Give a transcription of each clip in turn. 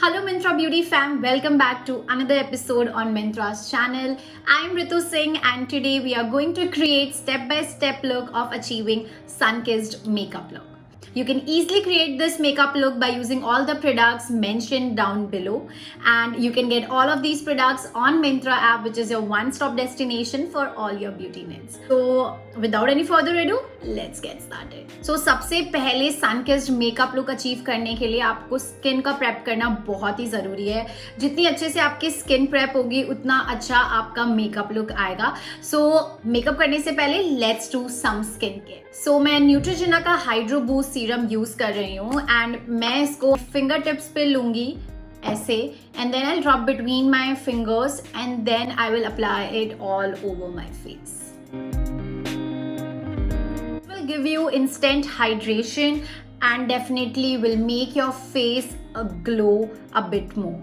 Hello Myntra Beauty fam, welcome back to another episode on Myntra's channel. I'm Ritu Singh and today we are going to create step-by-step look of achieving sun-kissed makeup look. You can easily create this makeup look by using all the products mentioned down below, and you can get all of these products on Myntra app, which is your one-stop destination for all your beauty needs. So without any further ado, let's get started. So सबसे पहले sun-kissed makeup look achieve करने के लिए आपको skin का prep करना बहुत ही ज़रूरी है. जितनी अच्छे से आपकी स्किन प्रेप होगी उतना अच्छा आपका मेकअप लुक आएगा. सो मेकअप करने से पहले let's do some skin care. So मैं न्यूट्रोजेना का हाइड्रो बूस्ट सीरम यूज़ कर रही हूँ एंड मैं इसको फिंगर टिप्स पे लूँगी ऐसे, and then I drop between my fingers and then I will apply it all over my face. Give you instant hydration and definitely will make your face glow a bit more.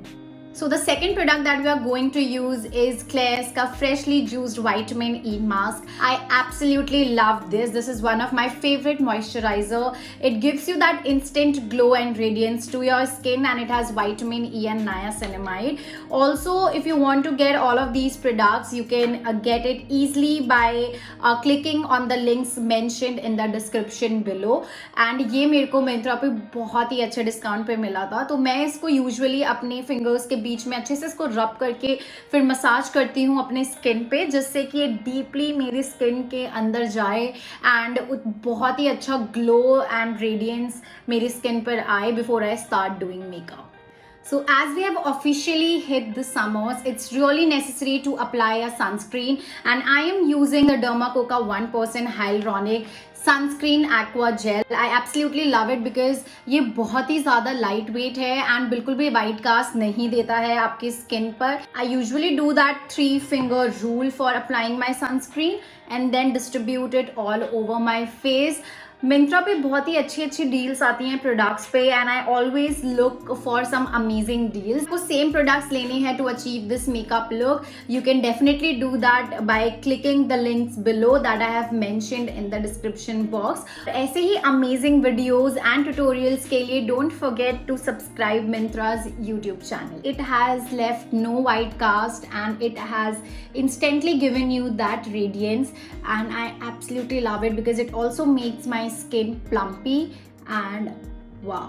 So the second product that we are going to use is Klairs ka freshly juiced vitamin E mask. I absolutely love this. This is one of my favorite moisturizer. It gives you that instant glow and radiance to your skin, and it has vitamin E and niacinamide. Also, if you want to get all of these products, you can get it easily by clicking on the links mentioned in the description below. And ये मेरे को Myntra पे बहुत ही अच्छे discount पे मिला था, तो मैं इसको यूजुअली अपने फिंगर्स के बीच में अच्छे से इसको रब करके फिर मसाज करती हूँ अपने स्किन पे, जिससे कि ये डीपली मेरी स्किन के अंदर जाए एंड बहुत ही अच्छा ग्लो एंड रेडियंस मेरी स्किन पर आए before I start doing makeup. So as we have officially hit the summers, it's really necessary to apply a sunscreen, and I am using the Dermacoca 1% Hyaluronic Sunscreen Aqua Gel. I absolutely love it because ये बहुत ही ज़्यादा light weight है and बिल्कुल भी white cast नहीं देता है आपकी स्किन पर. I usually do that 3-finger rule for applying my sunscreen and then distribute it all over my face. Myntra पे बहुत ही अच्छी अच्छी डील्स आती हैं प्रोडक्ट्स पे and I always look for some amazing deals. आपको सेम प्रोडक्ट्स लेने हैं to achieve this makeup look. You can definitely do that by clicking the links below that I have mentioned in the description box. ऐसे ही amazing videos and tutorials के लिए don't forget to subscribe Myntra's YouTube channel. It has left no white cast and it has instantly given you that radiance, and I absolutely love it because it also makes my skin plumpy and wow.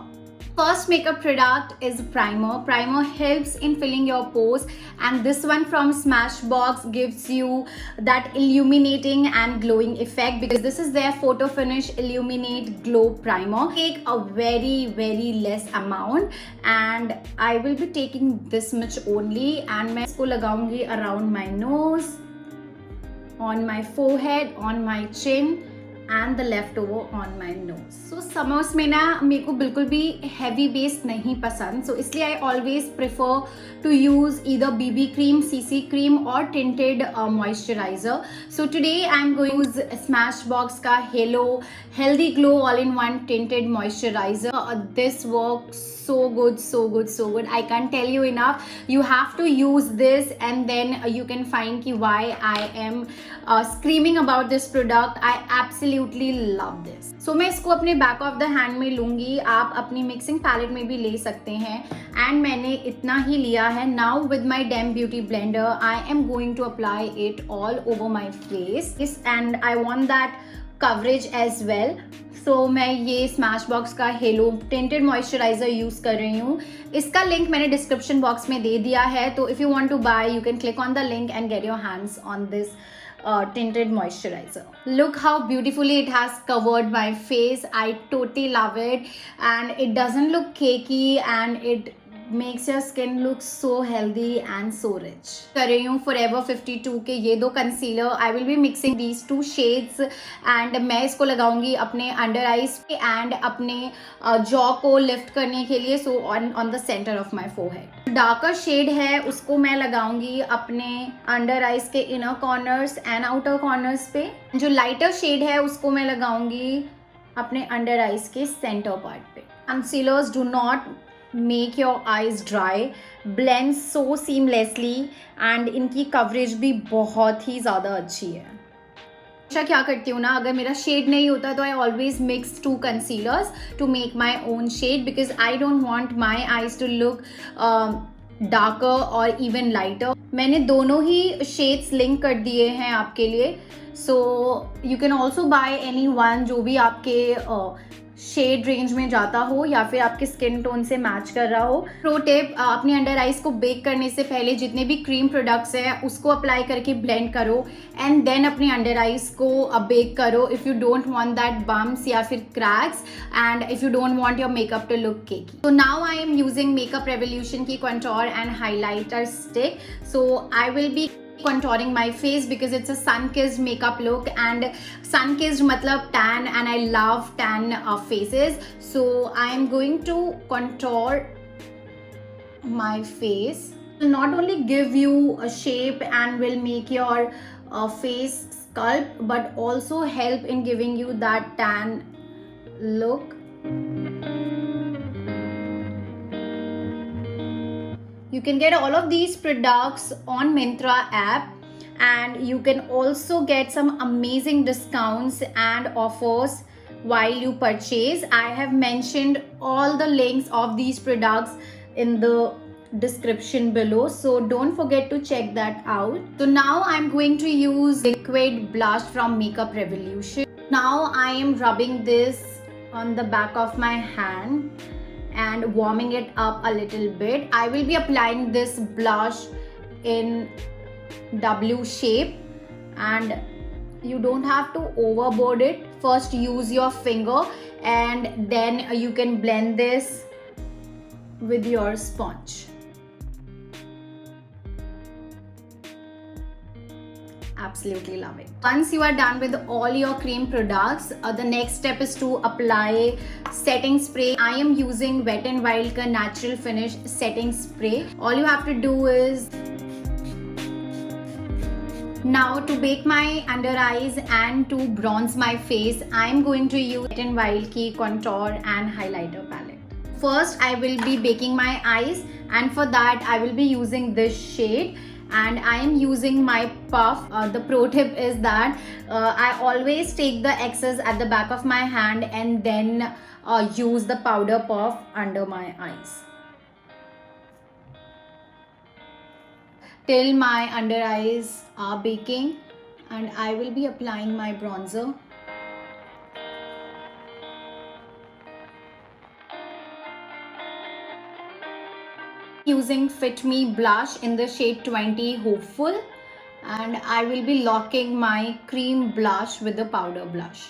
First makeup product is primer. Primer helps in filling your pores, and this one from Smashbox gives you that illuminating and glowing effect because this is their photo finish illuminate glow primer. Take a very less amount and I will be taking this much only, and मैं इसको लगाऊंगी around my nose, on my forehead, on my chin and the leftover on my nose. So summers में ना मेरे को बिल्कुल भी heavy base नहीं पसंद, so इसलिए I always prefer to use either BB cream, CC cream or tinted moisturizer. So today I'm going to use Smashbox का Halo Healthy Glow All-in-One Tinted Moisturizer. This works so good. I can't tell you enough. You have to use this and then you can find ki why I am screaming about this product. I absolutely love this. So मैं इसको अपने back of the hand में लूँगी. आप अपनी mixing palette में भी ले सकते हैं एंड मैंने इतना ही लिया है. Now with my damp beauty blender I am going to apply it all over my face and I want that coverage as well. So मैं ये स्मैशबॉक्स का हेलो टिंटेड मॉइस्चराइजर यूज़ कर रही हूँ. इसका लिंक मैंने डिस्क्रिप्शन बॉक्स में दे दिया है, तो if you want to buy you can click on the link and get your hands on this tinted moisturizer. Look how beautifully it has covered my face. I totally love it and it doesn't look cakey and it makes your skin look so healthy and so rich. कर रही हूँ Forever 52 के ये दो concealer. I will be mixing these two shades and मैं इसको लगाऊंगी अपने अंडर आइज पे एंड अपने जॉ को लिफ्ट करने के लिए, so on the centre of my forehead. Darker shade है उसको मैं लगाऊंगी अपने अंडर आइज के inner corners and outer corners पे. जो लाइटर शेड है उसको मैं लगाऊंगी अपने अंडर आइज के सेंटर पार्ट पे. Concealers do not make your eyes dry, blend so seamlessly and इनकी कवरेज भी बहुत ही ज़्यादा अच्छी है. अच्छा क्या करती हूँ ना, अगर मेरा शेड नहीं होता तो I always mix 2 concealers to make my own shade, because I don't want my eyes to look darker or even lighter. मैंने दोनों ही शेड्स लिंक कर दिए हैं आपके लिए. So you can also by any one जो भी आपके शेड रेंज में जाता हो या फिर आपके स्किन टोन से मैच कर रहा हो. प्रो टिप, अपनी अंडर आइज को बेक करने से पहले जितने भी क्रीम प्रोडक्ट्स हैं उसको अप्लाई करके ब्लेंड करो एंड देन अपनी अंडर आइज को बेक करो, if you don't want that bumps या फिर cracks and if you don't want your makeup to look cakey. So now I am using Makeup Revolution की contour and highlighter stick. So I will be contouring my face because it's a sun-kissed makeup look, and sun-kissed matlab tan, and I love tan faces. So I am going to contour my face. It will not only give you a shape and will make your face sculpt, but also help in giving you that tan look. You can get all of these products on Myntra app, and you can also get some amazing discounts and offers while you purchase. I have mentioned all the links of these products in the description below, so don't forget to check that out. So now I'm going to use liquid blush from Makeup Revolution. Now I am rubbing this on the back of my hand and warming it up a little bit. I will be applying this blush in W shape, and you don't have to overboard it. First use your finger and then you can blend this with your sponge. Absolutely love it. Once you are done with all your cream products, the next step is to apply setting spray. I am using Wet n Wild ka natural finish setting spray. All you have to do is, now to bake my under eyes and to bronze my face, I am going to use Wet n Wild ki contour and highlighter palette. First I will be baking my eyes, and for that I will be using this shade. And I am using my puff. The pro tip is that I always take the excess at the back of my hand and then use the powder puff under my eyes till my under eyes are baking, and I will be applying my bronzer. Using Fit Me blush in the shade 20 Hopeful, and I will be locking my cream blush with the powder blush.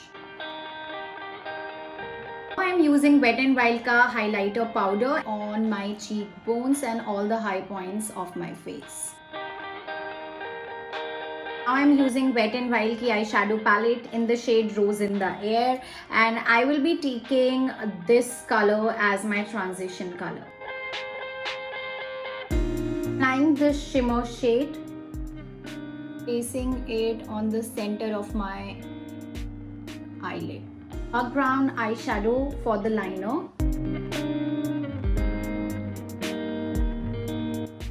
I am using Wet n Wild ka highlighter powder on my cheekbones and all the high points of my face. Now I am using Wet n Wild ki eyeshadow palette in the shade Rose in the Air, and I will be taking this color as my transition color. Applying this shimmer shade, placing it on the center of my eyelid. Dark brown eyeshadow for the liner.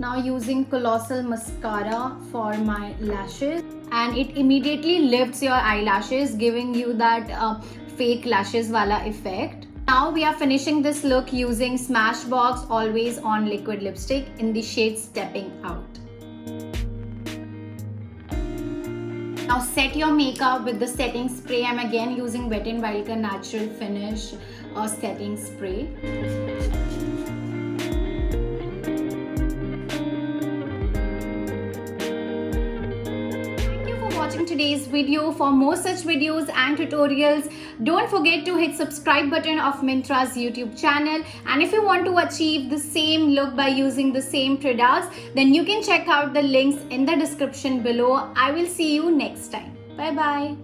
Now using Colossal mascara for my lashes, and it immediately lifts your eyelashes, giving you that fake lashes wala effect. Now we are finishing this look using Smashbox Always On liquid lipstick in the shade Stepping Out. Now set your makeup with the setting spray. I'm again using Wet n Wild ka natural finish setting spray. Watching today's video. For more such videos and tutorials, don't forget to hit subscribe button of Myntra's YouTube channel. And if you want to achieve the same look by using the same products, then you can check out the links in the description below. I will see you next time. Bye bye.